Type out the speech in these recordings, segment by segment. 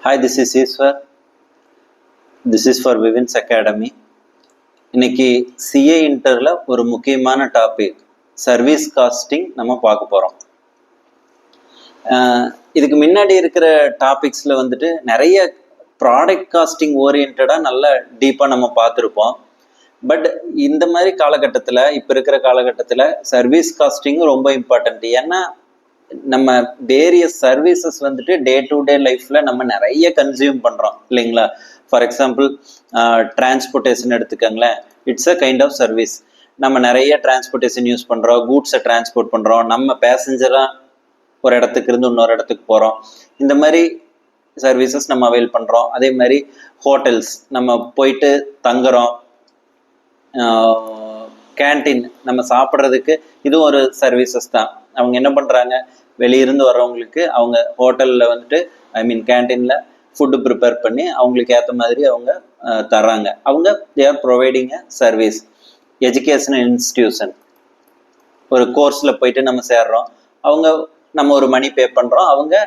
Hi, this is Iswar. This is for Vivin's Academy. இன்னைக்கு CA இன்டர்ல ஒரு முக்கியமான topic service costing நம்ம பார்க்க போகிறோம். இதுக்கு முன்னாடி இருக்கிற டாபிக்ஸில் வந்துட்டு நிறைய ப்ராடக்ட் காஸ்டிங் ஓரியன்டாக நல்லா டீப்பாக நம்ம பார்த்துருப்போம். பட் இந்த மாதிரி காலகட்டத்தில் இப்போ இருக்கிற காலகட்டத்தில் சர்வீஸ் காஸ்டிங்கும் ரொம்ப இம்பார்ட்டன்ட். ஏன்னா நம்ம வேரியஸ் சர்வீசஸ் வந்துட்டு டே டு டே லைஃப்ல நம்ம நிறைய கன்சியூம் பண்றோம் இல்லைங்களா. ஃபார் எக்ஸாம்பிள் டிரான்ஸ்போர்ட்டேஷன் எடுத்துக்கோங்களேன், it's a kind of service. நம்ம நிறைய டிரான்ஸ்போர்ட்டேஷன் யூஸ் பண்றோம், கூட்ஸை டிரான்ஸ்போர்ட் பண்றோம், நம்ம பேசஞ்சரா ஒரு இடத்துக்கு இருந்து இன்னொரு இடத்துக்கு போறோம். இந்த மாதிரி சர்வீசஸ் நம்ம அவைல் பண்றோம். அதே மாதிரி ஹோட்டல்ஸ் நம்ம போயிட்டு தங்குறோம், கேன்டீன் நம்ம சாப்பிட்றதுக்கு இதுவும் ஒரு சர்வீசஸ் தான். அவங்க என்ன பண்ணுறாங்க, வெளியிருந்து வர்றவங்களுக்கு அவங்க ஹோட்டலில் வந்துட்டு கேன்டீனில் ஃபுட்டு ப்ரிப்பேர் பண்ணி அவங்களுக்கு ஏற்ற மாதிரி அவங்க தர்றாங்க. அவங்க தே are providing a service. Educational institution, ஒரு கோர்ஸில் போயிட்டு நம்ம சேர்றோம், அவங்க நம்ம ஒரு மணி பே பண்ணுறோம், அவங்க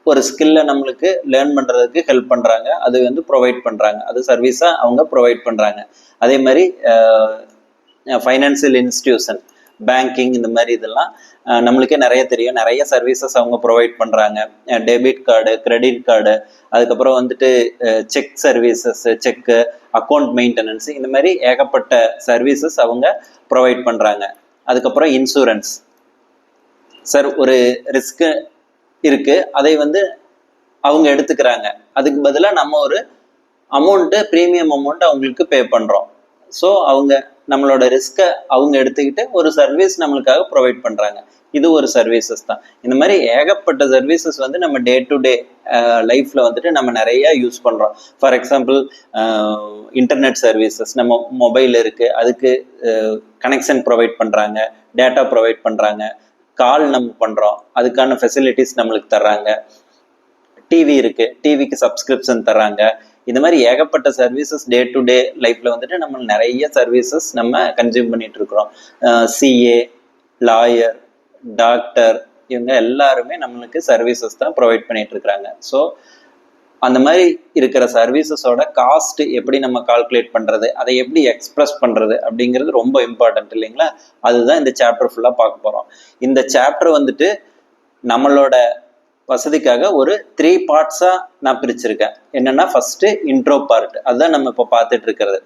ஒரு ஸ்கில்லை நம்மளுக்கு லேர்ன் பண்ணுறதுக்கு ஹெல்ப் பண்ணுறாங்க, அது வந்து ப்ரொவைட் பண்ணுறாங்க, அது சர்வீஸாக அவங்க ப்ரொவைட் பண்ணுறாங்க. அதே மாதிரி ஃபைனான்சியல் இன்ஸ்டிடியூஷன், பேங்கிங், இந்த மாதிரி இதெல்லாம் நம்மளுக்கே நிறைய தெரியும். நிறைய சர்வீசஸ் அவங்க ப்ரொவைட் பண்ணுறாங்க. டெபிட் கார்டு, கிரெடிட் கார்டு, அதுக்கப்புறம் வந்துட்டு செக் சர்வீசஸ், செக்கு, அக்கௌண்ட் மெயின்டெனன்ஸ், இந்த மாதிரி ஏகப்பட்ட சர்வீசஸ் அவங்க ப்ரொவைட் பண்ணுறாங்க. அதுக்கப்புறம் இன்சூரன்ஸ். சார் ஒரு ரிஸ்க்கு இருக்குது, அதை வந்து அவங்க எடுத்துக்கிறாங்க, அதுக்கு பதிலாக நம்ம ஒரு அமௌண்ட்டு, ப்ரீமியம் அமௌண்ட் அவங்களுக்கு பே பண்ணுறோம். ஸோ அவங்க நம்மளோட ரிஸ்க்கை அவங்க எடுத்துக்கிட்டு ஒரு சர்வீஸ் நம்மளுக்காக ப்ரொவைட் பண்ணுறாங்க. இது ஒரு சர்வீசஸ் தான். இந்த மாதிரி ஏகப்பட்ட சர்வீசஸ் வந்து நம்ம டே டு டே லைஃப்பில் வந்துட்டு நம்ம நிறைய யூஸ் பண்ணுறோம். ஃபார் எக்ஸாம்பிள் இன்டர்நெட் சர்வீசஸ், நம்ம மொபைல் இருக்குது, அதுக்கு கனெக்ஷன் ப்ரொவைட் பண்ணுறாங்க, டேட்டா ப்ரொவைட் பண்ணுறாங்க, கால் நம்ம பண்ணுறோம், அதுக்கான ஃபெசிலிட்டிஸ் நம்மளுக்கு தர்றாங்க. டிவி இருக்குது, டிவிக்கு சப்ஸ்கிரிப்ஷன் தர்றாங்க. இந்த மாதிரி ஏகப்பட்ட சர்வீசஸ் டே டு டே லைஃப்ல வந்துட்டு நம்ம நிறைய சர்வீசஸ் நம்ம கன்சியூம் பண்ணிட்டு இருக்கிறோம். சிஏ, லாயர், டாக்டர், இவங்க எல்லாருமே நம்மளுக்கு சர்வீசஸ் தான் ப்ரொவைட் பண்ணிட்டு இருக்கிறாங்க. ஸோ அந்த மாதிரி இருக்கிற சர்வீசஸோட காஸ்ட் எப்படி நம்ம கால்குலேட் பண்றது, அதை எப்படி எக்ஸ்பிரஸ் பண்றது அப்படிங்கிறது ரொம்ப இம்பார்ட்டன்ட் இல்லைங்களா. அதுதான் இந்த சாப்டர் ஃபுல்லா பார்க்க போறோம். இந்த சாப்டர் வந்துட்டு நம்மளோட வசதிக்காக ஒரு 3 பார்ட்ஸா நான் பிரிச்சிருக்கேன். என்னன்னா, ஃபர்ஸ்ட் இன்ட்ரோ பார்ட், அதுதான் நம்ம இப்போ பார்த்துட்டு இருக்கிறது.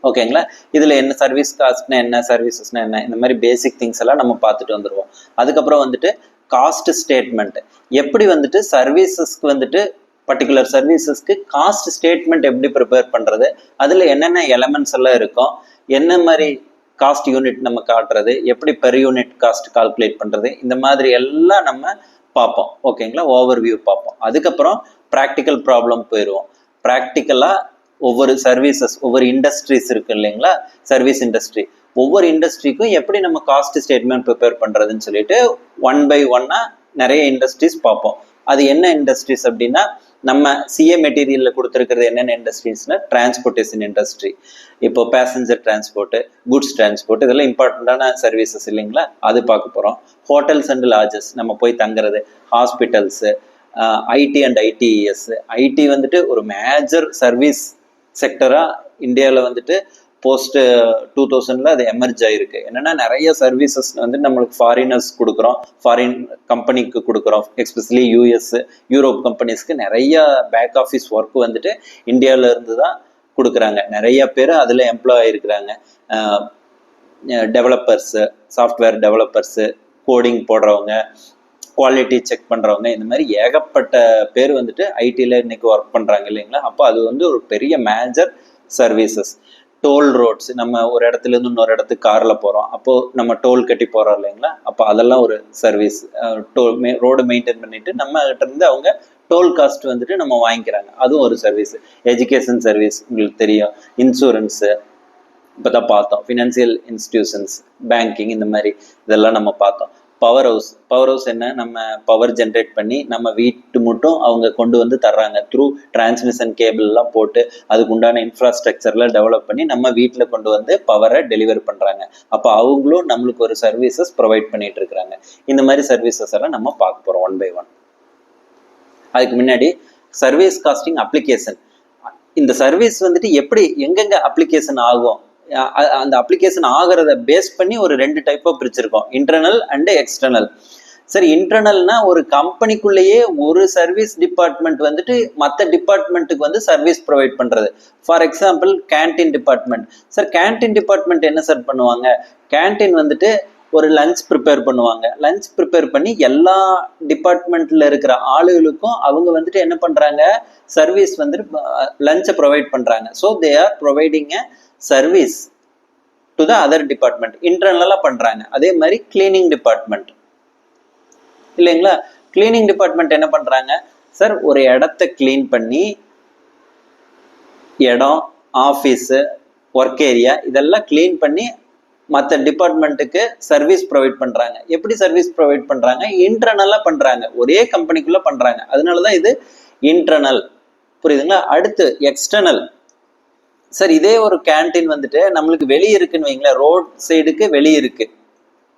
ஓகேங்களா. இதுல என்ன சர்வீஸ் காஸ்ட்னா என்ன, சர்வீசஸ்னா என்ன, இந்த மாதிரி பேசிக் திங்ஸ் எல்லாம் நம்ம பார்த்துட்டு வந்துடுவோம். அதுக்கப்புறம் வந்துட்டு காஸ்ட் ஸ்டேட்மெண்ட், எப்படி வந்துட்டு சர்வீசஸ்க்கு வந்துட்டு பர்டிகுலர் சர்வீசஸ்க்கு காஸ்ட் ஸ்டேட்மெண்ட் எப்படி ப்ரிப்பேர் பண்றது, அதுல என்னென்ன எலமெண்ட்ஸ் எல்லாம் இருக்கும், என்ன மாதிரி காஸ்ட் யூனிட் நம்ம காட்டுறது, எப்படி பெர் யூனிட் காஸ்ட் கால்குலேட் பண்றது, இந்த மாதிரி எல்லாம் நம்ம பார்ப்போம். ஓகேங்களா, ஓவர் வியூ பார்ப்போம். அதுக்கப்புறம் ப்ராக்டிக்கல் ப்ராப்ளம் போயிடுவோம். ப்ராக்டிக்கலா ஒவ்வொரு சர்வீசஸ், ஒவ்வொரு இண்டஸ்ட்ரீஸ் இருக்கு இல்லைங்களா, சர்வீஸ் இண்டஸ்ட்ரி, ஒவ்வொரு இண்டஸ்ட்ரிக்கும் எப்படி நம்ம காஸ்ட் ஸ்டேட்மெண்ட் ப்ரிப்பேர் பண்றதுன்னு சொல்லிட்டு 1 by 1 நிறைய இண்டஸ்ட்ரீஸ் பார்ப்போம். அது என்ன இண்டஸ்ட்ரீஸ் அப்படின்னா, நம்ம சிஏ மெட்டீரியல்ல கொடுத்துருக்கிறது என்னென்ன இண்டஸ்ட்ரீஸ்னா, டிரான்ஸ்போர்ட்டேஷன் இண்டஸ்ட்ரி, இப்போ பேசஞ்சர் டிரான்ஸ்போர்ட், குட்ஸ் டிரான்ஸ்போர்ட், இதெல்லாம் இம்பார்ட்டண்டான சர்வீசஸ் இல்லைங்களா, அது பார்க்க போறோம். ஹோட்டல்ஸ் அண்ட் லாட்ஜஸ், நம்ம போய் தங்குறது, hospitals, IT and ITS. IT வந்துட்டு ஒரு மேஜர் சர்வீஸ் செக்டரா இந்தியாவில் வந்துட்டு போஸ்ட் 2000 அது எமர்ஜ் ஆயிருக்கு. என்னன்னா, நிறைய சர்வீசஸ் வந்து நம்மளுக்கு ஃபாரினர்ஸ் கொடுக்குறோம், ஃபாரின் கம்பெனிக்கு கொடுக்குறோம், எஸ்பெஷலி யூஎஸ், யூரோப் கம்பெனிஸ்க்கு நிறைய பேக் ஆஃபீஸ் ஒர்க் வந்துட்டு இந்தியாவில இருந்து தான் கொடுக்குறாங்க. நிறைய பேர் அதில் எம்ப்ளாய் ஆயிருக்கிறாங்க. டெவலப்பர்ஸு, சாஃப்ட்வேர் டெவலப்பர்ஸு, கோடிங் போடுறவங்க, குவாலிட்டி செக் பண்ணுறவங்க, இந்த மாதிரி ஏகப்பட்ட பேர் வந்துட்டு ஐடியில் இன்னைக்கு ஒர்க் பண்ணுறாங்க இல்லைங்களா. அப்போ அது வந்து ஒரு பெரிய மேஜர் சர்வீசஸ். டோல் ரோட்ஸ், நம்ம ஒரு இடத்துல இருந்து இன்னொரு இடத்துக்கு கார்ல போறோம், அப்போ நம்ம டோல் கட்டி போறோம் இல்லைங்களா, அப்போ அதெல்லாம் ஒரு சர்வீஸ். ரோடு மெயின்டைன் பண்ணிட்டு நம்ம கிட்ட இருந்து அவங்க டோல் காஸ்ட் வந்துட்டு நம்ம வாங்கிக்கிறாங்க, அதுவும் ஒரு சர்வீஸ். எஜுகேஷன் சர்வீஸ் உங்களுக்கு தெரியும், இன்சூரன்ஸு இப்போதான் பார்த்தோம், ஃபினான்சியல் இன்ஸ்டிடியூஷன்ஸ், பேங்கிங், இந்த மாதிரி இதெல்லாம் நம்ம பார்த்தோம். பவர் ஹவுஸ் என்ன, நம்ம பவர் ஜென்ரேட் பண்ணி நம்ம வீட்டு மட்டும் அவங்க கொண்டு வந்து தர்றாங்க, த்ரூ டிரான்ஸ்மிஷன் கேபிள்லாம் போட்டு அதுக்கு உண்டான இன்ஃப்ராஸ்ட்ரக்சர்லாம் டெவலப் பண்ணி நம்ம வீட்டில் கொண்டு வந்து பவரை டெலிவர் பண்ணுறாங்க. அப்போ அவங்களும் நம்மளுக்கு ஒரு சர்வீசஸ் ப்ரொவைட் பண்ணிட்டு இருக்கிறாங்க. இந்த மாதிரி சர்வீசஸ் எல்லாம் நம்ம பார்க்க போகிறோம் 1 by 1. அதுக்கு முன்னாடி சர்வீஸ் காஸ்டிங் அப்ளிகேஷன். இந்த சர்வீஸ் வந்துட்டு எப்படி எங்கெங்க அப்ளிகேஷன் ஆகும், அந்த அப்ளிகேஷன் ஆகிறத பேஸ் பண்ணி ஒரு 2 டைப்பா பிரிச்சிருக்கோம், இன்டர்னல் அண்ட் எக்ஸ்டர்னல். சரி, இன்டர்னல்னா ஒரு கம்பெனிக்குள்ளேயே ஒரு சர்வீஸ் டிபார்ட்மெண்ட் வந்துட்டு மற்ற டிபார்ட்மெண்ட்டுக்கு வந்து சர்வீஸ் ப்ரொவைட் பண்றது. For example canteen department. Sir canteen department என்ன சார் பண்ணுவாங்க, கேன்டீன் வந்துட்டு ஒரு லஞ்ச் ப்ரிப்பேர் பண்ணுவாங்க. லஞ்ச் ப்ரிப்பேர் பண்ணி எல்லா டிபார்ட்மெண்ட்ல இருக்கிற ஆளுகளுக்கும் அவங்க வந்துட்டு என்ன பண்றாங்க, சர்வீஸ் வந்துட்டு லஞ்சை ப்ரொவைட் பண்றாங்க. So they are providing a service to the other department, இன்டர்னலா பண்றாங்க. அதே மாதிரி கிளீனிங் டிபார்ட்மெண்ட் இல்லைங்களா, கிளீனிங் டிபார்ட்மெண்ட் என்ன பண்றாங்க, சார் ஒரு இடத்த கிளீன் பண்ணி இடம், ஆஃபீஸு, ஒர்க் ஏரியா இதெல்லாம் கிளீன் பண்ணி மற்ற டிபார்ட்மெண்ட்டுக்கு சர்வீஸ் ப்ரொவைட் பண்றாங்க. எப்படி சர்வீஸ் ப்ரொவைட் பண்றாங்க, இன்டர்னலா பண்றாங்க, ஒரே கம்பெனிக்குள்ள பண்றாங்க. அதனாலதான் இது இன்டர்னல். புரியுதுங்களா. அடுத்து எக்ஸ்டர்னல். சார் இதே ஒரு கேன்டீன் வந்துட்டு நம்மளுக்கு வெளியே இருக்குன்னு வைங்களேன், ரோட் சைடுக்கு வெளியே இருக்கு,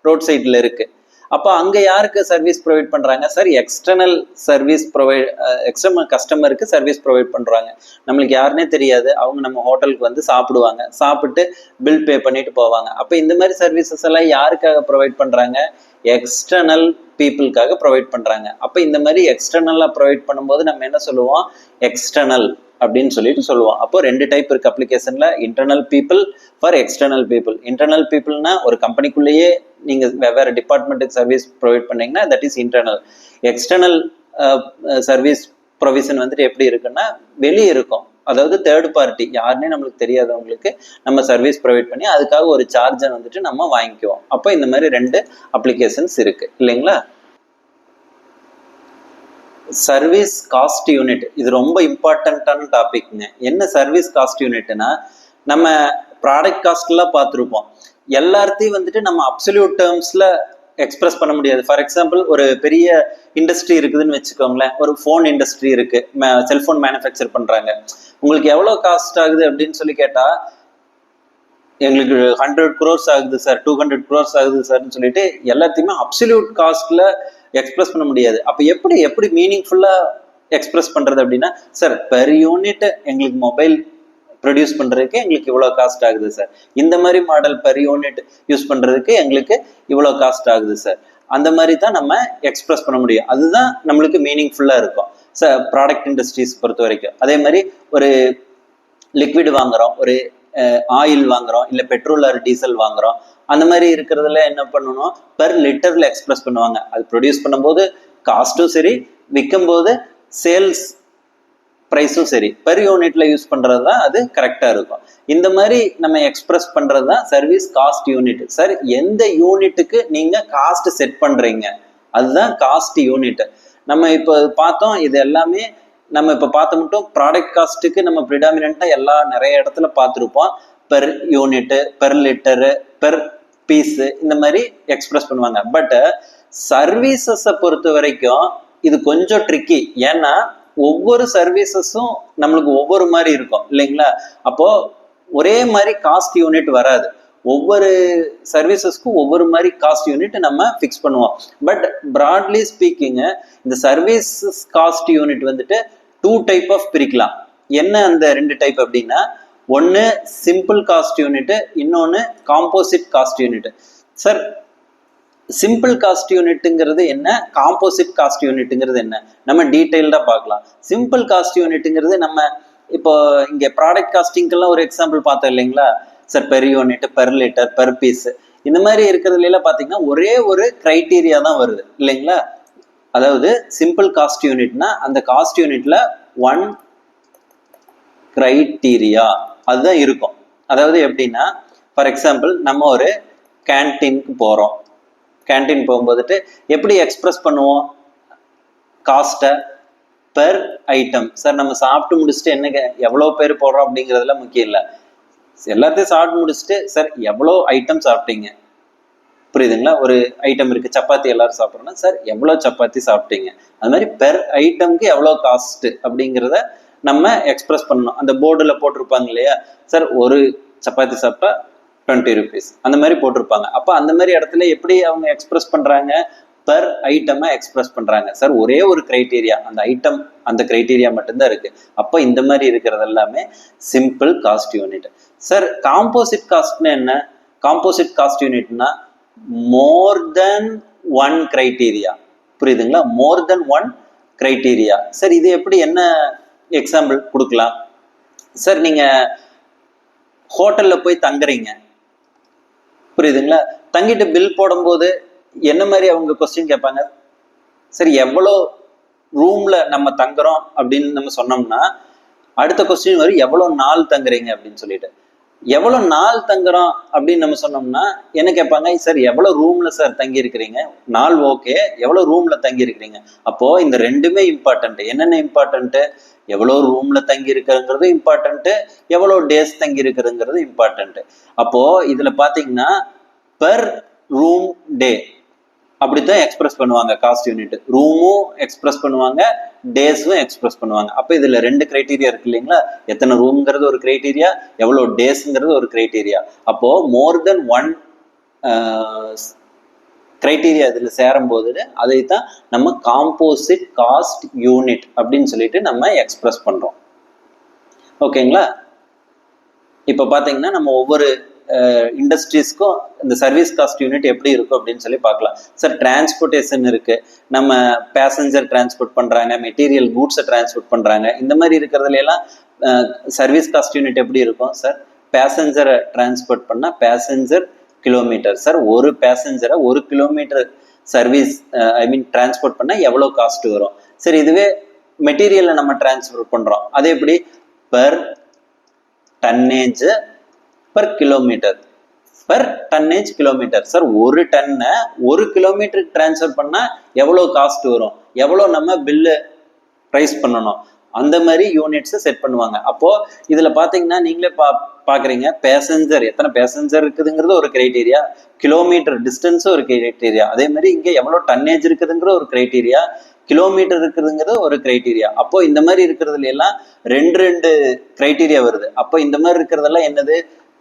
ரோட் சைட்ல இருக்கு. அப்போ அங்க யாருக்கு சர்வீஸ் ப்ரொவைட் பண்றாங்க, sir external service provide, external கஸ்டமருக்கு சர்வீஸ் ப்ரொவைட் பண்றாங்க. நம்மளுக்கு யாருன்னே தெரியாது, அவங்க நம்ம ஹோட்டலுக்கு வந்து சாப்பிடுவாங்க, சாப்பிட்டு பில் பே பண்ணிட்டு போவாங்க. அப்போ இந்த மாதிரி சர்வீசஸ் எல்லாம் யாருக்காக ப்ரொவைட் பண்றாங்க, எக்ஸ்டர்னல் பீப்புளுக்காக ப்ரொவைட் பண்றாங்க. அப்போ இந்த மாதிரி எக்ஸ்டர்னலா ப்ரொவைட் பண்ணும்போது நம்ம என்ன சொல்லுவோம், எக்ஸ்டர்னல் அப்படின்னு சொல்லிட்டு சொல்லுவோம். அப்போ 2 டைப் இருக்கு அப்ளிகேஷன்ல, internal people for external people. Internal பீப்புள்னா ஒரு கம்பெனிக்குள்ளேயே நீங்க வெவ்வேறு டிபார்ட்மெண்ட்டுக்கு சர்வீஸ் ப்ரொவைட் பண்ணீங்கன்னா that is internal. External service provision வந்துட்டு எப்படி இருக்குன்னா வெளியே இருக்கும், அதாவது தேர்ட் பார்ட்டி, யாருன்னே நம்மளுக்கு தெரியாதவங்களுக்கு நம்ம சர்வீஸ் ப்ரொவைட் பண்ணி அதுக்காக ஒரு சார்ஜை வந்துட்டு நம்ம வாங்கிக்குவோம். அப்போ இந்த மாதிரி 2 அப்ளிகேஷன்ஸ் இருக்கு இல்லைங்களா. சர்வீஸ் காஸ்ட் யூனிட், இது ரொம்ப இம்பார்ட்டன்டான டாபிக்ங்க. என்ன சர்வீஸ் காஸ்ட் யூனிட்னா, நம்ம ப்ராடக்ட் காஸ்ட்லாம் பார்த்துருப்போம், எல்லாத்தையும் வந்துட்டு நம்ம அப்சல்யூட் டேர்ம்ஸ்ல எக்ஸ்பிரஸ் பண்ண முடியாது. ஃபார் எக்ஸாம்பிள் ஒரு பெரிய இண்டஸ்ட்ரி இருக்குதுன்னு வச்சுக்கோங்களேன், ஒரு ஃபோன் இண்டஸ்ட்ரி இருக்கு, செல்போன் மேனுஃபேக்சர் பண்றாங்க. உங்களுக்கு எவ்வளோ காஸ்ட் ஆகுது அப்படின்னு சொல்லி கேட்டா, எங்களுக்கு 100 crores ஆகுது சார், 200 crores ஆகுது சார்னு சொல்லிட்டு எல்லாத்தையுமே அப்சல்யூட் காஸ்ட்ல எக்ஸ்பிரஸ் பண்ண முடியாது. அப்ப எப்படி மீனிங்ஃபுல்லா எக்ஸ்பிரஸ் பண்றது அப்படின்னா, சார் பெர் யூனிட் எங்களுக்கு மொபைல் ப்ரொடியூஸ் பண்றதுக்கு எங்களுக்கு இவ்வளவு காஸ்ட் ஆகுது சார், இந்த மாதிரி மாடல் பெர் யூனிட் யூஸ் பண்றதுக்கு எங்களுக்கு இவ்வளவு காஸ்ட் ஆகுது சார், அந்த மாதிரி தான் நம்ம எக்ஸ்பிரஸ் பண்ண முடியும். அதுதான் நம்மளுக்கு மீனிங்ஃபுல்லா இருக்கும் சார் ப்ராடக்ட் இண்டஸ்ட்ரீஸ் பொறுத்த வரைக்கும். அதே மாதிரி ஒரு லிக்விட் வாங்குறோம், ஒரு ஆயில் வாங்குறோம், இல்லை பெட்ரோல் ஆர் டீசல் வாங்குறோம், அந்த மாதிரி இருக்கிறதுல என்ன பண்ணணும், பெர் லிட்டர்ல எக்ஸ்பிரஸ் பண்ணுவாங்க. அது ப்ரொடியூஸ் பண்ணும்போது காஸ்ட்டும் சரி, விற்கும் போது சேல்ஸ் ப்ரைஸும் சரி, பெர் யூனிட்ல யூஸ் பண்றது தான் அது கரெக்டா இருக்கும். இந்த மாதிரி நம்ம எக்ஸ்பிரஸ் பண்றது தான் சர்வீஸ் காஸ்ட் யூனிட். சார் எந்த யூனிட்டுக்கு நீங்க காஸ்ட் செட் பண்றீங்க, அதுதான் காஸ்ட் யூனிட். நம்ம இப்போ பார்த்தோம், இது எல்லாமே நம்ம இப்போ பார்த்த மட்டும் ப்ராடக்ட் காஸ்ட்டுக்கு நம்ம ப்ரிடாமினா நிறைய இடத்துல பார்த்துருப்போம். Per unit, per litre, per piece, இந்த மாதிரி எக்ஸ்பிரஸ் பண்ணுவாங்க. பட் சர்வீசஸை பொறுத்த வரைக்கும் இது கொஞ்சம் ட்ரிக்கி. ஏன்னா ஒவ்வொரு சர்வீசஸும் நம்மளுக்கு ஒவ்வொரு மாதிரி இருக்கும் இல்லைங்களா. அப்போ ஒரே மாதிரி காஸ்ட் யூனிட் வராது, ஒவ்வொரு சர்வீசஸ்க்கும் ஒவ்வொரு மாதிரி காஸ்ட் யூனிட் நம்ம ஃபிக்ஸ் பண்ணுவோம். பட் ப்ராட்லி ஸ்பீக்கிங் இந்த சர்வீஸ் காஸ்ட் யூனிட் வந்துட்டு 2 டைப் ஆஃப் பிரிக்கலாம். என்ன அந்த 2 டைப் அப்படின்னா, ஒன்று சிம்பிள் காஸ்ட் யூனிட், இன்னொன்று composite cost unit. Sir simple cost யூனிட்டுங்கிறது என்ன, காம்போசிட் காஸ்ட் யூனிட்டுங்கிறது என்ன, நம்ம டீட்டெயில்டாக பார்க்கலாம். சிம்பிள் காஸ்ட் யூனிட்டுங்கிறது நம்ம இப்போ இங்கே ப்ராடக்ட் காஸ்டிங்கெல்லாம் ஒரு எக்ஸாம்பிள் பார்த்தோம் இல்லைங்களா sir, per unit, per litre, per piece, இந்த மாதிரி இருக்கிறதுல பார்த்தீங்கன்னா ஒரே ஒரு கிரைட்டீரியா தான் வருது இல்லைங்களா. அதாவது சிம்பிள் காஸ்ட் யூனிட்னா அந்த காஸ்ட் யூனிட்ல 1 கிரைட்டீரியா அதுதான் இருக்கும். அதாவது எப்படின்னா, ஃபார் எக்ஸாம்பிள் நம்ம ஒரு கேன்டீனுக்கு போகிறோம், கேன்டீன் போகும்போதுட்டு எப்படி எக்ஸ்பிரஸ் பண்ணுவோம் காஸ்ட்டை, பெர் ஐட்டம். சார் நம்ம சாப்பிட்டு முடிச்சுட்டு என்ன எவ்வளோ பேர் போடுறோம் அப்படிங்கிறதுல முக்கியம் இல்லை, எல்லாத்தையும் சாப்பிட்டு முடிச்சுட்டு சார் எவ்வளோ ஐட்டம் சாப்பிட்டீங்க, புரியுதுங்களா. ஒரு ஐட்டம் இருக்கு, சப்பாத்தி எல்லாரும் சாப்பிட்றோம்னா சார் எவ்வளோ சப்பாத்தி சாப்பிட்டீங்க, அது மாதிரி பெர் ஐட்டம்க்கு எவ்வளோ காஸ்ட் அப்படிங்கிறத நம்ம எக்ஸ்பிரஸ் பண்ணணும். அந்த போர்டில் போட்டிருப்பாங்க இல்லையா, சார் ஒரு சப்பாத்தி சாப்பிட்டா 20 rupees, அந்த மாதிரி போட்டிருப்பாங்க. அப்போ அந்த மாதிரி இடத்துல எப்படி அவங்க எக்ஸ்பிரஸ் பண்றாங்க, பெர் ஐட்டமா எக்ஸ்பிரஸ் பண்றாங்க. சார் ஒரே ஒரு கிரைட்டீரியா, அந்த ஐட்டம் அந்த கிரைட்டீரியா மட்டும்தான் இருக்கு. அப்போ இந்த மாதிரி இருக்கிறது எல்லாமே simple cost unit. Sir composite காஸ்ட்னா என்ன? காம்போசிட் காஸ்ட் யூனிட்னா மோர் தென் ஒன் கிரைட்டீரியா. புரியுதுங்களா? More than one criteria. Sir இது எப்படி, என்ன எக்ஸாம்பிள் கொடுக்கலாம்? சார் நீங்க ஹோட்டல்ல போய் தங்குறீங்க, புரியுதுங்களா? தங்கிட்டு பில் போடும்போது என்ன மாதிரி அவங்க கொஸ்டின் கேட்பாங்க? சரி எவ்வளோ ரூம்ல நம்ம தங்குறோம் அப்படின்னு நம்ம சொன்னோம்னா அடுத்த கொஸ்டின் வரும் எவ்வளோ நாள் தங்குறீங்க அப்படின்னு சொல்லிட்டு. எவ்வளோ நாள் தங்குறோம் அப்படின்னு நம்ம சொன்னோம்னா என்ன கேட்பாங்க? சார் எவ்வளோ ரூம்ல சார் தங்கி இருக்கிறீங்க? நாள் ஓகே, எவ்வளோ ரூம்ல தங்கி இருக்கிறீங்க? அப்போ இந்த ரெண்டுமே இம்பார்ட்டன்ட். என்னென்ன இம்பார்ட்டன்ட்? எவ்வளோ ரூம்ல தங்கி இருக்கிறது இம்பார்ட்டன்ட், எவ்வளோ டேஸ் தங்கி இருக்கிறதுங்கிறது இம்பார்ட்டன்ட். அப்போ இதுல பாத்தீங்கன்னா பெர் ரூம் டே அப்படித்தான் எக்ஸ்பிரஸ் பண்ணுவாங்க காஸ்ட் யூனிட். ரூமும் எக்ஸ்பிரஸ் பண்ணுவாங்க, டேஸும் எக்ஸ்பிரஸ் பண்ணுவாங்க. அப்போ இதுல ரெண்டு கிரைட்டீரியா இருக்கு இல்லைங்களா? எத்தனை ரூம்ங்கிறது ஒரு கிரைட்டீரியா, எவ்வளோ டேஸ்ங்கிறது ஒரு கிரைட்டீரியா. அப்போ மோர் தென் ஒன் கிரைட்டீரியா இதுல சேரும் போது அதைத்தான் நம்ம காம்போசிட் காஸ்ட் யூனிட் அப்படின்னு சொல்லிட்டு நம்ம எக்ஸ்பிரஸ் பண்றோம். ஓகேங்களா? இப்ப பாத்தீங்கன்னா நம்ம ஒவ்வொரு இண்டஸ்ட்ரீஸ்க்கும் இந்த சர்வீஸ் காஸ்ட் யூனிட் எப்படி இருக்கும் அப்படின்னு சொல்லி பார்க்கலாம். சார் டிரான்ஸ்போர்ட்டேஷன் இருக்கு, நம்ம பேசஞ்சர் டிரான்ஸ்போர்ட் பண்றாங்க, மெட்டீரியல் கூட்ஸை டிரான்ஸ்போர்ட் பண்றாங்க. இந்த மாதிரி இருக்கிறதுல எல்லாம் சர்வீஸ் காஸ்ட் யூனிட் எப்படி இருக்கும்? சார் பேசஞ்சரை டிரான்ஸ்போர்ட் பண்ணா பேசஞ்சர் கிலோமீட்டர். சார் ஒரு பேசஞ்சரை ஒரு கிலோமீட்டர் சர்வீஸ் டிரான்ஸ்போர்ட் பண்ணா எவ்வளவு காஸ்ட் வரும்? சரி இதுவே மெட்டீரியலை நம்ம டிரான்ஸ்போர்ட் பண்றோம், அது எப்படி? Per tonnage per kilometre, per tonnage kilometre. Sir ஒரு டன்னை ஒரு கிலோமீட்டருக்கு டிரான்ஸ்ஃபர் பண்ணா எவ்வளவு காஸ்ட் வரும், எவ்வளவு நம்ம பில்லு ப்ரைஸ் பண்ணணும், அந்த மாதிரி யூனிட்ஸ் செட் பண்ணுவாங்க. அப்போ இதுல பாத்தீங்கன்னா நீங்களே பாக்குறீங்க, பேசஞ்சர் எத்தனை பேசஞ்சர் இருக்குதுங்கிறது ஒரு கிரைட்டீரியா, கிலோமீட்டர் டிஸ்டன்ஸும் ஒரு கிரைட்டீரியா, அதே மாதிரி இங்க எவ்வளவு டன்னேஜ் இருக்குதுங்கிற ஒரு கிரைட்டீரியா, கிலோமீட்டர் இருக்குதுங்கிறது ஒரு கிரைட்டீரியா. அப்போ இந்த மாதிரி இருக்கிறதுல எல்லாம் ரெண்டு ரெண்டு கிரைட்டீரியா வருது. அப்போ இந்த மாதிரி இருக்கிறதெல்லாம் என்னது?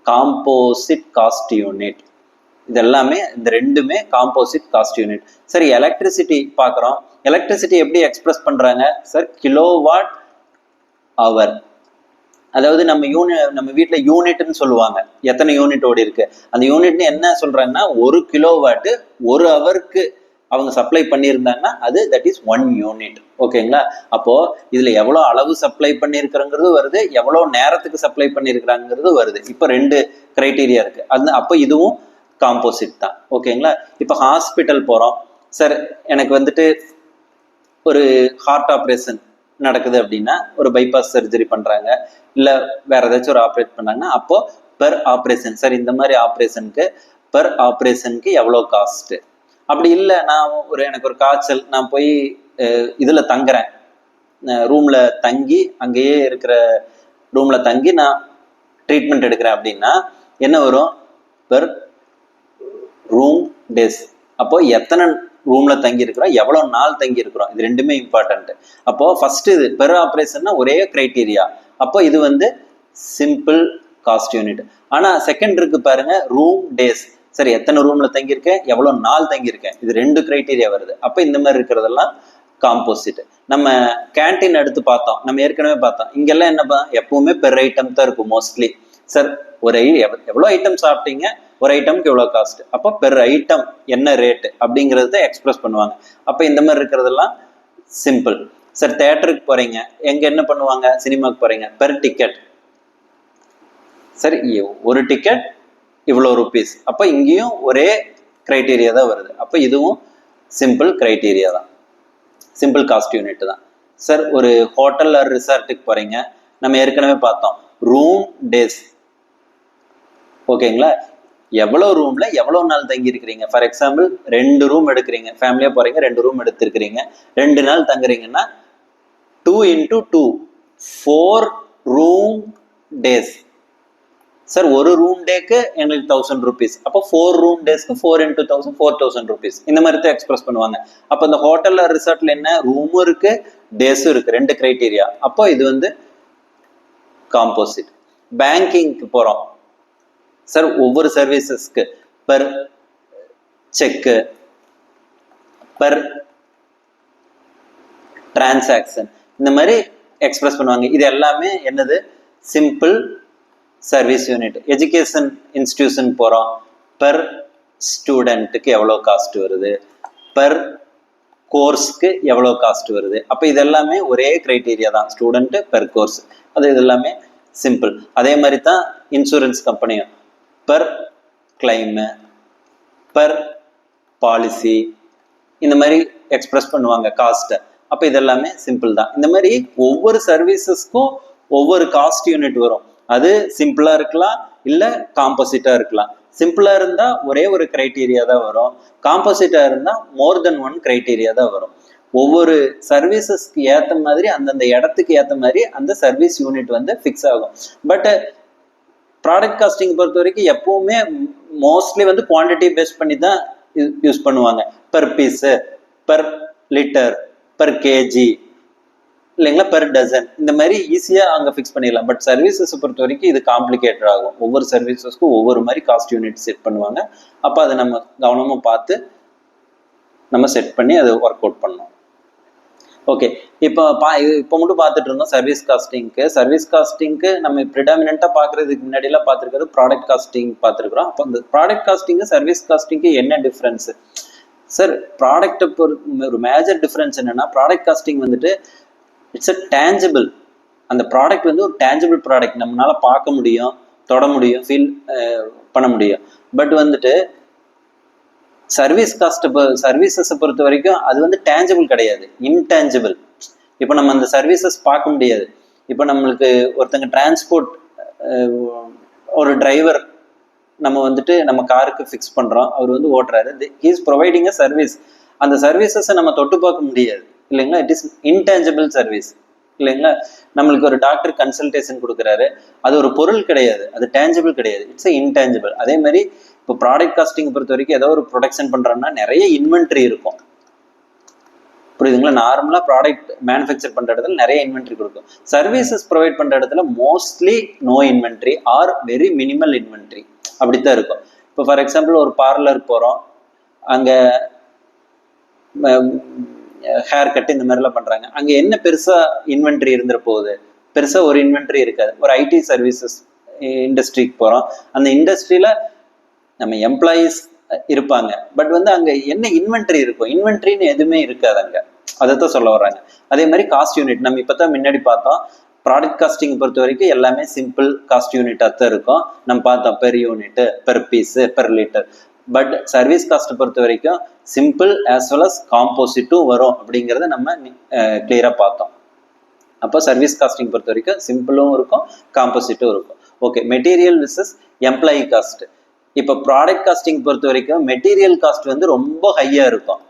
Composite cost unit. இதெல்லாமே இந்த ரெண்டுமே காம்போசிட் காஸ்ட் யூனிட். சரி எலக்ட்ரிசிட்டி பார்க்குறோம். எலக்ட்ரிசிட்டி எப்படி எக்ஸ்பிரஸ் பண்றாங்க? சார் கிலோவாட் அவர். அதாவது நம்ம வீட்டுல யூனிட்னு சொல்லுவாங்க, எத்தனை யூனிட் ஓடி இருக்கு அந்த யூனிட்னு என்ன சொல்றாங்கன்னா ஒரு கிலோவாட்டு ஒரு ஹவருக்கு அவங்க சப்ளை பண்ணியிருந்தாங்கன்னா அது தட் இஸ் 1 யூனிட். ஓகேங்களா? அப்போ இதுல எவ்வளவு அளவு சப்ளை பண்ணியிருக்கிறங்கிறது வருது, எவ்வளவு நேரத்துக்கு சப்ளை பண்ணியிருக்கிறாங்கிறது வருது. இப்போ ரெண்டு கிரைட்டீரியா இருக்கு. அப்போ இதுவும் காம்போசிட் தான். ஓகேங்களா? இப்போ ஹாஸ்பிட்டல் போறோம். சார் எனக்கு வந்துட்டு ஒரு ஹார்ட் ஆப்ரேஷன் நடக்குது அப்படின்னா, ஒரு பைபாஸ் சர்ஜரி பண்றாங்க, இல்ல வேற ஏதாச்சும் ஒரு ஆப்ரேட் பண்ணாங்கன்னா அப்போ பெர் ஆப்ரேஷன், சார் இந்த மாதிரி ஆப்ரேஷனுக்கு பெர் ஆப்ரேஷனுக்கு எவ்வளோ காஸ்ட். அப்படி இல்லை நான் எனக்கு ஒரு காய்ச்சல், நான் போய் இதுல தங்குறேன், ரூம்ல தங்கி அங்கேயே இருக்கிற ரூம்ல தங்கி நான் ட்ரீட்மெண்ட் எடுக்கிறேன் அப்படின்னா என்ன வரும்? Per room days. அப்போ எத்தனை ரூம்ல தங்கி இருக்கிறோம், எவ்வளவு நாள் தங்கி இருக்கிறோம், இது ரெண்டுமே இம்பார்ட்டன்ட். அப்போ ஃபர்ஸ்ட் இது பெர் ஆப்ரேஷன்னா ஒரே கிரைட்டீரியா, அப்போ இது வந்து சிம்பிள் காஸ்ட் யூனிட். ஆனா செகண்ட் இருக்கு பாருங்க, ரூம் டேஸ். சரி எத்தனை ரூம்ல தங்கியிருக்கேன், எவ்வளவு நாள் தங்கியிருக்கேன், இது ரெண்டு கிரைட்டீரியா வருது. அப்ப இந்த மாதிரி இருக்கிறதெல்லாம் காம்போசிட். நம்ம கேன்டீன் எடுத்து பார்த்தோம், நம்ம ஏற்கனவே பார்த்தோம், இங்கெல்லாம் என்ன எப்பவுமே பெர் ஐட்டம் தான் இருக்கும் மோஸ்ட்லி. சார் ஒரு எவ்வளோ ஐட்டம் சாப்பிட்டீங்க, ஒரு ஐட்டம்க்கு எவ்வளோ காஸ்ட், அப்போ பெர் ஐட்டம் என்ன ரேட்டு அப்படிங்கிறத எக்ஸ்பிரஸ் பண்ணுவாங்க. அப்போ இந்த மாதிரி இருக்கிறதெல்லாம் சிம்பிள். சார் தேட்டருக்கு போறீங்க, எங்க என்ன பண்ணுவாங்க, சினிமாக்கு போறீங்க, பெர் டிக்கெட். சரி ஒரு டிக்கெட் இவ்வளோ ருபீஸ். அப்போ இங்கேயும் ஒரே கிரைட்டீரியா தான் வருது. அப்போ இதுவும் சிம்பிள் கிரைட்டீரியா தான், சிம்பிள் காஸ்ட் யூனிட் தான். சார் ஒரு ஹோட்டல் ஆர் ரிசார்ட்டுக்கு போறீங்க, நம்ம ஏற்கனவே பார்த்தோம் ரூம் டேஸ். ஓகேங்களா? எவ்வளவு ரூம்ல எவ்வளவு நாள் தங்கி இருக்கிறீங்க. ஃபார் எக்ஸாம்பிள் 2 ரூம் எடுக்கிறீங்க, ஃபேமிலியா போறீங்க, 2 ரூம் எடுத்திருக்கிறீங்க, 2 நாள் தங்குறீங்கன்னா 2 into 2 4 ரூம் டேஸ். சார் ஒரு ரூம் டேக்கு எங்களுக்கு 1000 rupees. அப்போ 4 ரூம் டேஸ்க்கு 4 into 1000 4000 rupees. இந்த மாதிரி தான் எக்ஸ்பிரஸ் பண்ணுவாங்க. அப்போ இந்த ஹோட்டல்ல ரிசார்ட்ல என்ன, ரூமும் இருக்கு டேஸும் இருக்கு, ரெண்டு கிரைட்டீரியா. அப்போ இது வந்து காம்போசிட். பேங்கிங்க்கு போறோம். சார் ஒவ்வொரு சர்வீசஸ்க்கு பெர் செக்கு, பெர் டிரான்சாக்ஷன், இந்த மாதிரி எக்ஸ்பிரஸ் பண்ணுவாங்க. இது எல்லாமே என்னது? Simple service unit. Education institution போகிறோம், பெர் ஸ்டூடெண்ட்டுக்கு எவ்வளோ காஸ்ட் வருது, பெர் கோர்ஸ்க்கு எவ்வளோ காஸ்ட் வருது. அப்போ இது எல்லாமே ஒரே கிரைட்டீரியா தான், ஸ்டூடெண்ட் பெர் கோர்ஸ். அது இது எல்லாமே சிம்பிள். அதே மாதிரி தான் இன்சூரன்ஸ் கம்பெனியும் பெர் கிளைமு, பெர் பாலிசி, இந்த மாதிரி எக்ஸ்பிரஸ் பண்ணுவாங்க காஸ்ட்டை. அப்போ இதெல்லாமே சிம்பிள் தான். இந்த மாதிரி ஒவ்வொரு சர்வீசஸ்க்கும் ஒவ்வொரு காஸ்ட் யூனிட் வரும். அது சிம்பிளா இருக்கலாம், இல்லை காம்போசிட்டா இருக்கலாம். சிம்பிளா இருந்தா ஒரே ஒரு கிரைட்டீரியா தான் வரும், காம்போசிட்டா இருந்தா மோர் தென் ஒன் கிரைட்டீரியா தான் வரும். ஒவ்வொரு சர்வீசஸ்க்கு ஏற்ற மாதிரி அந்தந்த இடத்துக்கு ஏற்ற மாதிரி அந்த சர்வீஸ் யூனிட் வந்து ஃபிக்ஸ் ஆகும். பட் ப்ராடக்ட் காஸ்டிங் பொறுத்த வரைக்கும் எப்பவுமே மோஸ்ட்லி வந்து குவான்டிட்டி பேஸ் பண்ணி தான் யூஸ் பண்ணுவாங்க. Per piece, per litre, per KG, இல்லைங்களா, பெர் டசன், இந்த மாதிரி ஈஸியாக அங்கே ஃபிக்ஸ் பண்ணிடலாம். பட் சர்வீசஸ் பொறுத்த வரைக்கும் இது காம்ப்ளிகேட்டட் ஆகும். ஒவ்வொரு சர்வீசஸ்க்கும் ஒவ்வொரு மாதிரி காஸ்ட் யூனிட் செட் பண்ணுவாங்க. அப்போ அதை நம்ம கவனமாக பார்த்து நம்ம செட் பண்ணி அதை ஒர்க் அவுட் பண்ணணும். ஓகே, இப்போ மட்டும் பார்த்துட்டு இருந்தோம் சர்வீஸ் காஸ்டிங்க்கு. சர்வீஸ் காஸ்டிங்க்கு நம்ம ப்ரிடாமினெண்ட்டாக பார்க்குறதுக்கு முன்னாடிலாம் பார்த்துருக்கிறது ப்ராடக்ட் காஸ்டிங் பார்த்துருக்குறோம். அப்போ இந்த ப்ராடக்ட் காஸ்டிங்கு சர்வீஸ் காஸ்டிங்க்கு என்ன டிஃப்ரென்ஸு? சார், ப்ராடக்ட்டை ஒரு மேஜர் டிஃப்ரென்ஸ் என்னென்னா, ப்ராடக்ட் காஸ்டிங் வந்துட்டு இட்ஸ் அ டேஞ்சபிள். அந்த ப்ராடக்ட் வந்து ஒரு டேஞ்சபிள் ப்ராடக்ட், நம்மளால பார்க்க முடியும், தொட முடியும், ஃபீல் பண்ண முடியும். பட் வந்துட்டு சர்வீசஸை பொறுத்த வரைக்கும் அது வந்து டேஞ்சபிள் கிடையாது, இன்டேஞ்சபிள். இப்போ நம்ம அந்த சர்வீசஸ் பார்க்க முடியாது. இப்போ நம்மளுக்கு ஒருத்தங்க டிரான்ஸ்போர்ட், ஒரு டிரைவர் நம்ம வந்துட்டு நம்ம காருக்கு ஃபிக்ஸ் பண்ணுறோம், அவர் வந்து ஓட்டுறாரு, he is providing a service. அந்த சர்வீசஸை நம்ம தொட்டு பார்க்க முடியாது, இல்லைங்களா? இட் இஸ் இன்டேஞ்சபிள் சர்வீஸ், இல்லைங்களா? நம்மளுக்கு ஒரு டாக்டர் கன்சல்டேஷன் கொடுக்குறாரு, அது ஒரு பொருள் கிடையாது, அது டேஞ்சபிள் கிடையாது, இட்ஸ் இன்டேஞ்சபிள். அதே மாதிரி இப்போ ப்ராடக்ட் காஸ்டிங் பொறுத்த வரைக்கும் ஏதோ ஒரு ப்ரொடக்ஷன் பண்ணுறோம்னா நிறைய இன்வென்ட்ரி இருக்கும், புரியுதுங்களா? நார்மலாக ப்ராடக்ட் மேனுஃபேக்சர் பண்ணுற இடத்துல நிறைய இன்வென்ட்ரி கொடுக்கும். சர்வீசஸ் ப்ரொவைட் பண்ணுற இடத்துல mostly no inventory or very minimal inventory, அப்படித்தான் இருக்கும். இப்போ ஃபார் எக்ஸாம்பிள் ஒரு பார்லர் போகிறோம், அங்கே ஹேர் கட் இந்த மாதிரிலாம் பண்ணுறாங்க, அங்கே என்ன பெருசாக இன்வென்ட்ரி இருந்துற போகுது? பெருசாக ஒரு இன்வென்ட்ரி இருக்காது. ஒரு ஐடி சர்வீசஸ் இண்டஸ்ட்ரிக்கு போகிறோம், அந்த இண்டஸ்ட்ரியில் நம்ம எம்ப்ளாயீஸ் இருப்பாங்க, பட் வந்து அங்கே என்ன இன்வென்ட்ரி இருக்கும்? இன்வென்ட்ரின்னு எதுவுமே இருக்காது அங்கே, அதைத்தான் சொல்ல வர்றாங்க. அதே மாதிரி காஸ்ட் யூனிட் நம்ம இப்போ தான் முன்னாடி பார்த்தோம். ப்ராடக்ட் காஸ்டிங் பொறுத்த வரைக்கும் எல்லாமே சிம்பிள் காஸ்ட் யூனிட்டாக தான் இருக்கும். நம்ம பார்த்தோம் per unit, per piece, per litre. But service cost பொறுத்த வரைக்கும் சிம்பிள் ஆஸ் வெல் அஸ் காம்போசிட்டும் வரும் அப்படிங்கிறத நம்ம கிளியராக பார்த்தோம். அப்போ சர்வீஸ் காஸ்டிங் பொறுத்த வரைக்கும் சிம்பிளும் இருக்கும், காம்போசிட்டும் இருக்கும். Okay, material versus employee cost. இப்போ ப்ராடக்ட் காஸ்டிங் பொறுத்த வரைக்கும் மெட்டீரியல் காஸ்ட் வந்து ரொம்ப ஹையாக இருக்கும்.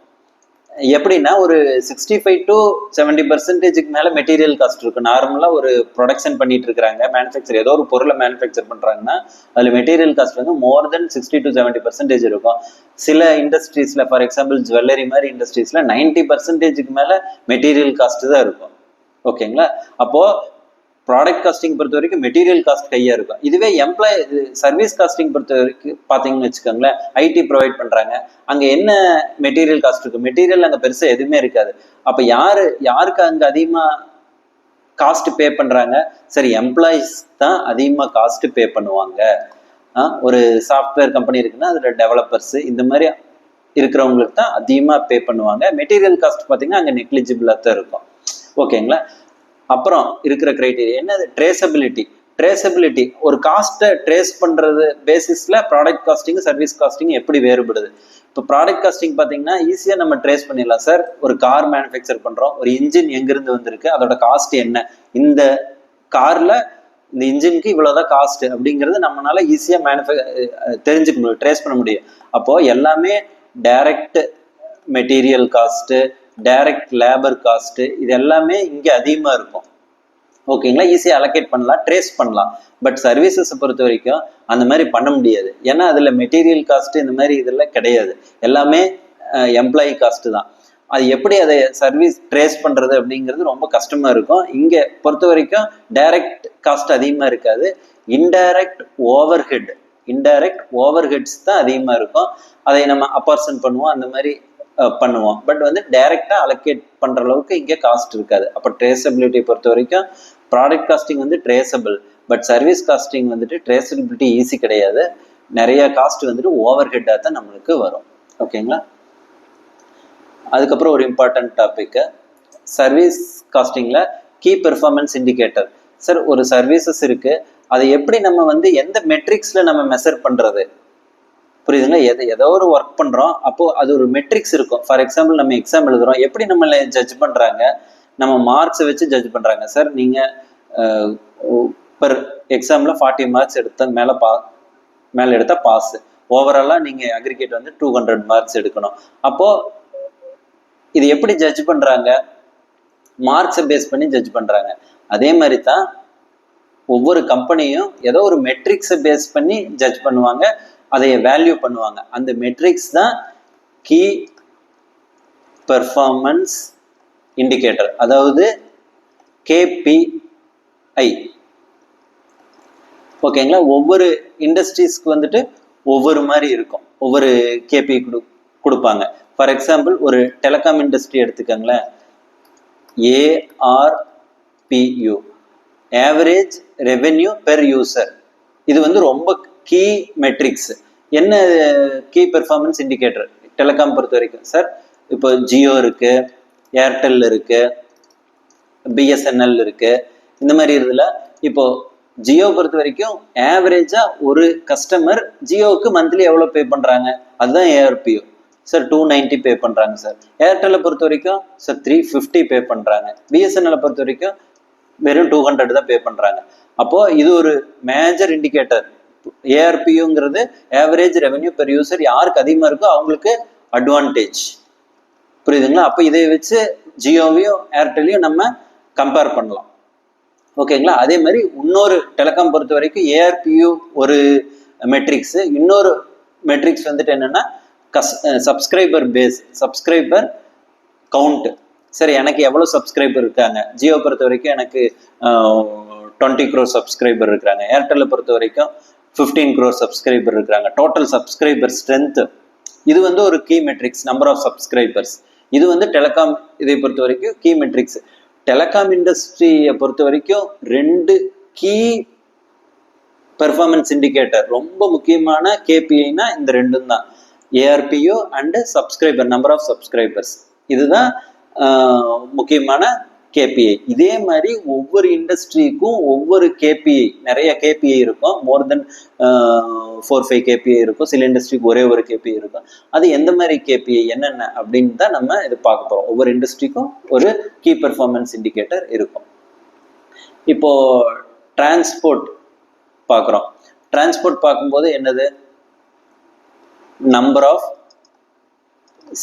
எப்படின்னா ஒரு 65 to 70% மேலே மெட்டீரியல் காஸ்ட் இருக்கும். நார்மலாக ஒரு ப்ரொடக்ஷன் பண்ணிட்டு இருக்கிறாங்க, மேனுஃபேக்சர் ஏதோ ஒரு பொருளை மேனுஃபேக்சர் பண்ணுறாங்கன்னா அதில் மெட்டீரியல் காஸ்ட் வந்து மோர் தென் 60 to 70% இருக்கும். சில இண்டஸ்ட்ரீஸில், ஃபார் எக்ஸாம்பிள் ஜுவல்லரி மாதிரி இண்டஸ்ட்ரீஸில் 90% மேலே மெட்டீரியல் காஸ்ட் தான் இருக்கும். ஓகேங்களா? அப்போது ப்ராடக்ட் காஸ்டிங் பொறுத்த வரைக்கும் மெட்டீரியல் காஸ்ட் கையாக இருக்கும். இதுவே சர்வீஸ் காஸ்டிங் பொறுத்த வரைக்கும் பார்த்தீங்கன்னு வச்சுக்கோங்களேன், ஐடி ப்ரொவைட் பண்ணுறாங்க, அங்கே என்ன மெட்டீரியல் காஸ்ட் இருக்கும்? மெட்டீரியல் அங்கே பெருசாக எதுவுமே இருக்காது. அப்போ யாருக்கு அங்கே அதிகமாக காஸ்ட் பே பண்ணுறாங்க? சரி, எம்ப்ளாயீஸ் தான் அதிகமாக காஸ்ட் பே பண்ணுவாங்க. ஒரு சாஃப்ட்வேர் கம்பெனி இருக்குன்னா அதில் டெவலப்பர்ஸ் இந்த மாதிரி இருக்கிறவங்களுக்கு தான் அதிகமாக பே பண்ணுவாங்க. மெட்டீரியல் காஸ்ட் பார்த்தீங்கன்னா அங்கே நெக்லிஜிபிளாக தான் இருக்கும். ஓகேங்களா? அப்புறம் இருக்கிற கிரைட்டீரியா என்னது? ட்ரேசபிலிட்டி. ஒரு காஸ்ட்டை ட்ரேஸ் பண்ணுறது பேசிஸில் ப்ராடக்ட் காஸ்டிங் சர்வீஸ் காஸ்டிங் எப்படி வேறுபடுது? இப்போ ப்ராடக்ட் காஸ்டிங் பார்த்தீங்கன்னா ஈஸியாக நம்ம ட்ரேஸ் பண்ணிடலாம். சார், ஒரு கார் மேனுஃபேக்சர் பண்ணுறோம், ஒரு இன்ஜின் எங்கேருந்து வந்திருக்கு, அதோட காஸ்ட் என்ன, இந்த காரில் இந்த இன்ஜினுக்கு இவ்வளோதான் காஸ்ட் அப்படிங்கிறது நம்மளால ஈஸியாக தெரிஞ்சுக்க முடியும், ட்ரேஸ் பண்ண முடியும். அப்போது எல்லாமே direct material cost, direct labour cost, இது எல்லாமே இங்கே அதிகமாக இருக்கும். ஓகேங்களா? ஈஸியாக அலோகேட் பண்ணலாம், ட்ரேஸ் பண்ணலாம். பட் சர்வீசஸை பொறுத்த வரைக்கும் அந்த மாதிரி பண்ண முடியாது. ஏன்னா அதில் மெட்டீரியல் காஸ்ட்டு இந்த மாதிரி இதெல்லாம் கிடையாது, எல்லாமே எம்ப்ளாயி காஸ்ட்டு தான். அது எப்படி அதை சர்வீஸ் ட்ரேஸ் பண்ணுறது அப்படிங்கிறது ரொம்ப கஷ்டமாக இருக்கும். இங்கே பொறுத்த வரைக்கும் டைரக்ட் காஸ்ட் அதிகமாக இருக்காது, இன்டைரக்ட் ஓவர்ஹெட்ஸ் தான் அதிகமாக இருக்கும். அதை நம்ம அப்பார்சன் பண்ணுவோம், அந்த மாதிரி பண்ணுவோம். பட் வந்து டைரக்டா அலோகேட் பண்ற அளவுக்கு இங்கே காஸ்ட் இருக்காது. அப்போ ட்ரேசபிலிட்டி பொறுத்த வரைக்கும் ப்ராடக்ட் காஸ்டிங் வந்து ட்ரேசபிள், பட் சர்வீஸ் காஸ்டிங் வந்துட்டு ட்ரேசபிலிட்டி ஈஸி கிடையாது. நிறைய காஸ்ட் வந்துட்டு ஓவர் ஹெட்டாக தான் நம்மளுக்கு வரும். ஓகேங்களா? அதுக்கப்புறம் ஒரு இம்பார்ட்டன்ட் டாபிக் சர்வீஸ் காஸ்டிங்ல கீ பெர்ஃபார்மன்ஸ் இண்டிகேட்டர். சார் ஒரு சர்வீசஸ் இருக்கு, அதை எப்படி நம்ம வந்து எந்த மெட்ரிக்ஸ்ல நம்ம மெஷர் பண்றது? புரியுதுங்களா? ஏதோ ஒரு ஒர்க் பண்றோம், அப்போ அது ஒரு மெட்ரிக்ஸ் இருக்கும். ஃபார் எக்ஸாம்பிள் நம்ம எக்ஸாம் எழுதுறோம், எப்படி நம்மளை ஜட்ஜ் பண்றாங்க? நம்ம மார்க்ஸை வச்சு ஜட்ஜ் பண்றாங்க. சார் நீங்க பெர் எக்ஸாம்ல 40 மார்க்ஸ் எடுத்த மேல எடுத்தா பாஸ். ஓவராலா நீங்க அக்ரிகேட் வந்து 200 மார்க்ஸ் எடுக்கணும். அப்போ இது எப்படி ஜட்ஜ் பண்றாங்க? மார்க்ஸை பேஸ் பண்ணி ஜட்ஜ் பண்றாங்க. அதே மாதிரி தான் ஒவ்வொரு கம்பெனியும் ஏதோ ஒரு மெட்ரிக்ஸை பேஸ் பண்ணி ஜட்ஜ் பண்ணுவாங்க, அதை வேல்யூ பண்ணுவாங்க. அந்த மெட்ரிக்ஸ் தான் கீ பெர்ஃபார்மன்ஸ் இண்டிகேட்டர், அதாவது KPI. ஓகேங்களா? ஒவ்வொரு இண்டஸ்ட்ரீஸ்க்கு வந்துட்டு ஒவ்வொரு மாதிரி இருக்கும், ஒவ்வொரு KPI கொடுப்பாங்க. ஃபார் எக்ஸாம்பிள் ஒரு டெலிகாம் இண்டஸ்ட்ரி எடுத்துக்கோங்களேன், ARPU, average revenue per user. இது வந்து ரொம்ப கீ மெட்ரிக்ஸ். என்ன கீ பெர்ஃபார்மன்ஸ் இண்டிகேட்டர் டெலிகாம் பொறுத்த வரைக்கும்? சார் இப்போ ஜியோ இருக்கு, ஏர்டெல் இருக்கு, BSNL இருக்கு. இந்த மாதிரி இதுல இப்போ ஜியோ பொறுத்த வரைக்கும் ஆவரேஜா ஒரு கஸ்டமர் ஜியோவுக்கு மந்த்லி எவ்வளவு பே பண்றாங்க, அதுதான் ARPU. சார் 290 பே பண்றாங்க. சார் ஏர்டெல்லை பொறுத்த வரைக்கும் சார் 350 பே பண்றாங்க. BSNL பொறுத்த வரைக்கும் வெறும் 200 தான் பே பண்றாங்க. அப்போ இது ஒரு மேஜர் இண்டிகேட்டர். ARPUங்கிறது ஆவரேஜ் ரெவென்யூ பெர் யூசர், யாருக்கு அதிகமா இருக்கோ அவங்களுக்கு அட்வான்டேஜ். புரியுதுங்களா? அப்போ இதை வச்சு ஜியோவையும் ஏர்டெல்லையும் நம்ம கம்பேர் பண்ணலாம். ஓகேங்களா? அதே மாதிரி இன்னொரு டெலிகாம் பொறுத்த வரைக்கும் ARPU ஒரு மெட்ரிக்ஸ், இன்னொரு மெட்ரிக்ஸ் வந்துட்டு என்னன்னா சப்ஸ்கிரைபர் பேஸ், சப்ஸ்கிரைபர் கவுண்ட். சரி, எனக்கு எவ்வளவு சப்ஸ்கிரைபர் இருக்காங்க? ஜியோ பொறுத்த வரைக்கும் எனக்கு 20 crore சப்ஸ்கிரைபர் இருக்கிறாங்க. ஏர்டெல்லை பொறுத்த வரைக்கும் 15 crore சப்ஸ்கிரைபர் இருக்கிறாங்க. டோட்டல் சப்ஸ்கிரைபர் ஸ்ட்ரென்த், இது வந்து ஒரு key metrics, number of subscribers. இது வந்து டெலிகாம் இதை பொறுத்த வரைக்கும் கீ மெட்ரிக்ஸ். டெலிகாம் இண்டஸ்ட்ரியை பொறுத்த வரைக்கும் 2 கீ பெர்ஃபார்மன்ஸ் இண்டிகேட்டர், ரொம்ப முக்கியமான KPIனா இந்த 2 தான், ARPU and subscriber, number of subscribers. இதுதான் முக்கியமான KPI. இதே மாதிரி ஒவ்வொரு இண்டஸ்ட்ரிக்கும் ஒவ்வொரு KPI, நிறைய KPI இருக்கும், மோர் தென் 4-5 KPI இருக்கும். சில இண்டஸ்ட்ரிக்கு ஒரே ஒரு KPI இருக்கும். அது எந்த மாதிரி KPI என்னென்ன அப்படின்னு தான் நம்ம இது பார்க்க போறோம். ஒவ்வொரு இண்டஸ்ட்ரிக்கும் ஒரு கீ பெர்ஃபார்மன்ஸ் இண்டிகேட்டர் இருக்கும். இப்போ டிரான்ஸ்போர்ட் பார்க்குறோம். டிரான்ஸ்போர்ட் பார்க்கும்போது என்னது? Number of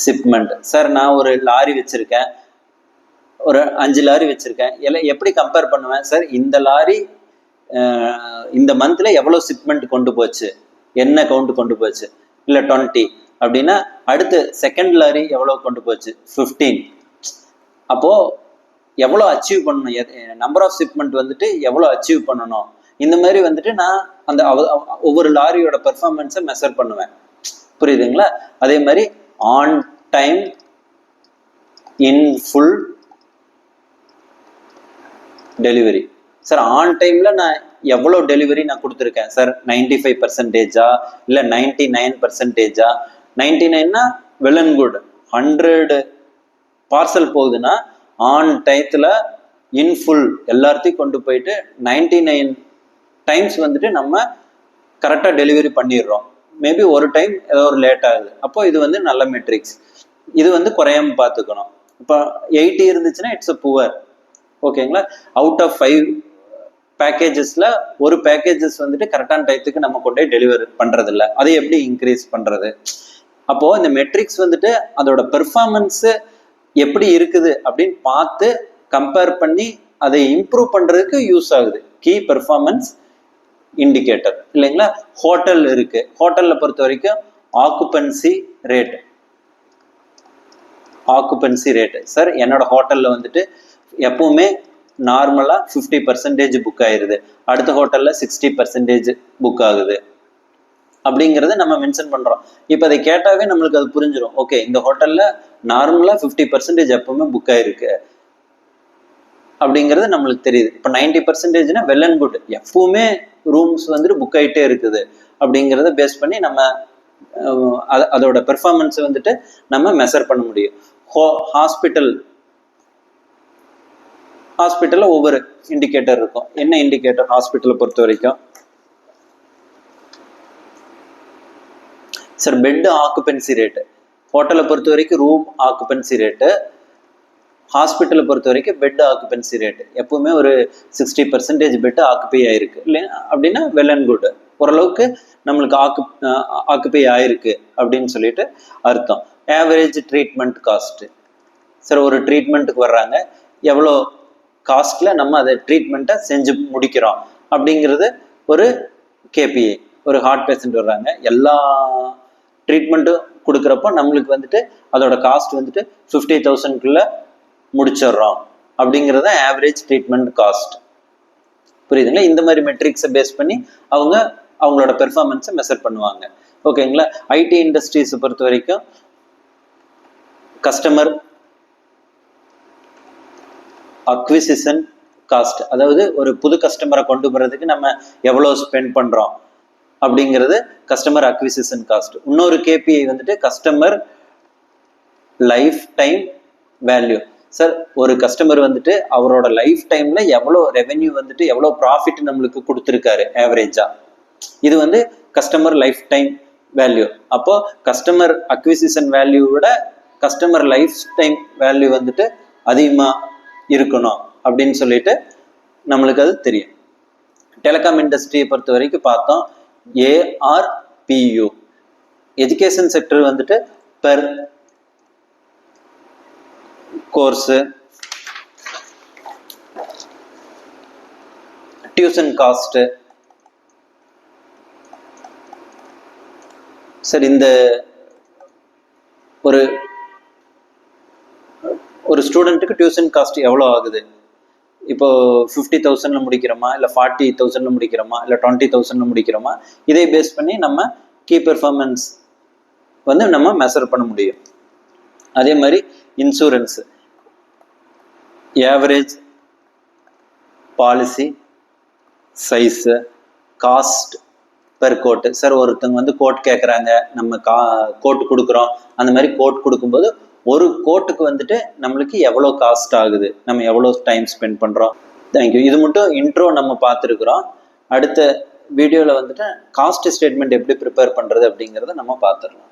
shipment. சார் நான் ஒரு லாரி வச்சிருக்கேன், ஒரு 5 லாரி வச்சிருக்கேன், எல்லாம் எப்படி கம்பேர் பண்ணுவேன்? சார் இந்த லாரி இந்த மந்த்ல எவ்வளவு ஷிப்மெண்ட் கொண்டு போச்சு, என்ன கவுண்ட் கொண்டு போச்சு, இல்ல 20 அப்படின்னா அடுத்து செகண்ட் லாரி எவ்வளவு கொண்டு போச்சு, 15. அப்போ எவ்வளவு அச்சீவ் பண்ணணும், நம்பர் ஆஃப் ஷிப்மெண்ட் வந்துட்டு எவ்வளவு அச்சீவ் பண்ணணும், இந்த மாதிரி வந்துட்டு நான் அந்த ஒவ்வொரு லாரியோட பெர்ஃபார்மன்ஸை மெஷர் பண்ணுவேன். புரியுதுங்களா? அதே மாதிரி on time in full delivery. Sir on டைம்ல நான் எவ்வளோ டெலிவரி நான் கொடுத்துருக்கேன்? சார் 95%, இல்லை 99%. 99னா வெல் அண்ட் குட். 100 பார்சல் போகுதுன்னா ஆன் டயத்தில் இன் ஃபுல் எல்லாத்தையும் கொண்டு போயிட்டு 99 டைம்ஸ் வந்துட்டு நம்ம கரெக்டாக டெலிவரி பண்ணிடுறோம். மேபி ஒரு டைம் ஏதோ ஒரு லேட் ஆகுது, அப்போ இது வந்து நல்ல மெட்ரிக்ஸ். இது வந்து குறையாம பார்த்துக்கணும். இப்போ 80 இருந்துச்சுன்னா இட்ஸ் அ புவர். ஓகேங்களா? அவுட் ஆஃப் 5 பேக்கேஜஸ்ல ஒரு பேக்கேஜஸ் வந்துட்டு கரெக்டான டயத்துக்கு நம்ம கொண்டு போய் டெலிவரி பண்றது இல்லை. அதை எப்படி இன்க்ரீஸ் பண்றது? அப்போ இந்த மெட்ரிக்ஸ் வந்துட்டு அதோட பெர்ஃபார்மன்ஸ் எப்படி இருக்குது அப்படின்னு பார்த்து கம்பேர் பண்ணி அதை இம்ப்ரூவ் பண்றதுக்கு யூஸ் ஆகுது கீ பெர்ஃபார்மன்ஸ் இண்டிகேட்டர், இல்லைங்களா? ஹோட்டல் இருக்கு, ஹோட்டல்ல பொறுத்த வரைக்கும் ஆக்குபென்சி ரேட். சார் என்னோட ஹோட்டல்ல வந்துட்டு எப்பவுமே நார்மலா 50% புக் ஆயிருது, அடுத்த ஹோட்டல்ல 60% புக் ஆகுது. அப்படிங்கிறத நம்ம மென்ஷன் பண்றோம். இப்போ அதை கேட்டாவே நம்மளுக்கு அது புரிஞ்சிடும். ஓகே, இந்த ஹோட்டல்ல நார்மலா 50% எப்பவுமே புக் ஆயிருக்கு அப்படிங்கிறது நம்மளுக்கு தெரியுது. இப்போ 90%னா வெல் அண்ட் குட், எப்பவுமே ரூம்ஸ் வந்துட்டு புக் ஆகிட்டே இருக்குது அப்படிங்கிறத பேஸ் பண்ணி நம்ம அதோட பெர்ஃபார்மன்ஸ் வந்துட்டு நம்ம மெஷர் பண்ண முடியும். ஹாஸ்பிட்டல்ல ஒவ்வொரு இண்டிகேட்டர் இருக்கும். என்ன இண்டிகேட்டர் ஹாஸ்பிட்டலை பொறுத்த வரைக்கும்? Sir, bed occupancy rate. ஹோட்டலை பொறுத்த வரைக்கும் ரூம் ஆக்குபென்சி ரேட்டு, ஹாஸ்பிட்டலை பொறுத்த வரைக்கும் பெட் ஆக்குபென்சி ரேட்டு. எப்பவுமே ஒரு 60% பெட் ஆக்குப்பை ஆயிருக்கு இல்லையா அப்படின்னா வெல் அண்ட் குட், ஓரளவுக்கு நம்மளுக்கு ஆக்குப்பை ஆயிருக்கு அப்படின்னு சொல்லிட்டு அர்த்தம். Average treatment cost. சார், ஒரு ட்ரீட்மெண்ட்டுக்கு வர்றாங்க, எவ்வளோ காஸ்ட்ல நம்ம அதை ட்ரீட்மெண்ட்டை செஞ்சு முடிக்கிறோம் அப்படிங்கிறது ஒரு கேபிஐ. ஒரு ஹார்ட் பேஷண்ட் வர்றாங்க, எல்லா ட்ரீட்மெண்ட்டும் கொடுக்குறப்போ நம்மளுக்கு வந்துட்டு அதோட காஸ்ட் வந்துட்டு 50,000க்குள்ள முடிச்சிடுறோம் அப்படிங்கிறத ஆவரேஜ் ட்ரீட்மெண்ட் காஸ்ட். புரியுதுங்களா? இந்த மாதிரி மெட்ரிக்ஸை பேஸ் பண்ணி அவங்களோட பெர்ஃபார்மன்ஸை மெஷர் பண்ணுவாங்க. ஓகேங்களா? ஐடி இண்டஸ்ட்ரீஸை பொறுத்த வரைக்கும் கஸ்டமர் அக்விசிஷன் காஸ்ட், அதாவது ஒரு புது கஸ்டமரை கொண்டு போறதுக்கு நம்ம எவ்வளோ ஸ்பெண்ட் பண்றோம் அப்படிங்கிறது கஸ்டமர் அக்விசிஷன் காஸ்ட். இன்னொரு கேபிஐ வந்துட்டு customer life time value. Sir, ஒரு கஸ்டமர் வந்துட்டு அவரோட லைஃப் டைம்ல எவ்வளோ ரெவென்யூ வந்துட்டு எவ்வளோ ப்ராஃபிட் நம்மளுக்கு கொடுத்துருக்காரு ஆவரேஜா, இது வந்து கஸ்டமர் லைஃப் டைம் வேல்யூ. அப்போ கஸ்டமர் அக்விசிஷன் வேல்யூ விட கஸ்டமர் லைஃப் டைம் வேல்யூ வந்துட்டு அதிகமா இருக்கணும் அப்படின்னு சொல்லிட்டு நம்மளுக்கு அது தெரியும். டெலிகாம் இண்டஸ்ட்ரியை பொறுத்த வரைக்கும் பார்த்தோம், ARPU. எஜுகேஷன் செக்டர் வந்துட்டு பெர் கோர்ஸ், டியூஷன் காஸ்ட். சரி, இந்த ஒரு ஸ்டூடெண்ட்டுக்கு டியூஷன் காஸ்ட் எவ்வளோ ஆகுது? இப்போ 50,000ல முடிக்கிறோமா, இல்லை 40,000ல முடிக்கிறோமா, இல்லை 20,000ல முடிக்கிறோமா, இதை பேஸ் பண்ணி நம்ம கீ பெர்ஃபார்மன்ஸ் வந்து நம்ம மெஷர் பண்ண முடியும். அதே மாதிரி insurance, average policy size, cost per quote. Sir, ஒருத்தவங்க வந்து கோட் கேட்குறாங்க, நம்ம கோட் கொடுக்குறோம். அந்த மாதிரி கோட் கொடுக்கும்போது ஒரு கோட்டுக்கு வந்துட்டு நம்மளுக்கு எவ்வளோ காஸ்ட் ஆகுது, நம்ம எவ்வளோ டைம் ஸ்பெண்ட் பண்ணுறோம். தேங்க்யூ. இது மட்டும் இன்ட்ரோ நம்ம பார்த்துருக்குறோம். அடுத்த வீடியோவில் வந்துட்டு காஸ்ட் ஸ்டேட்மெண்ட் எப்படி ப்ரிப்பேர் பண்ணுறது அப்படிங்கிறத நம்ம பார்த்துடலாம்.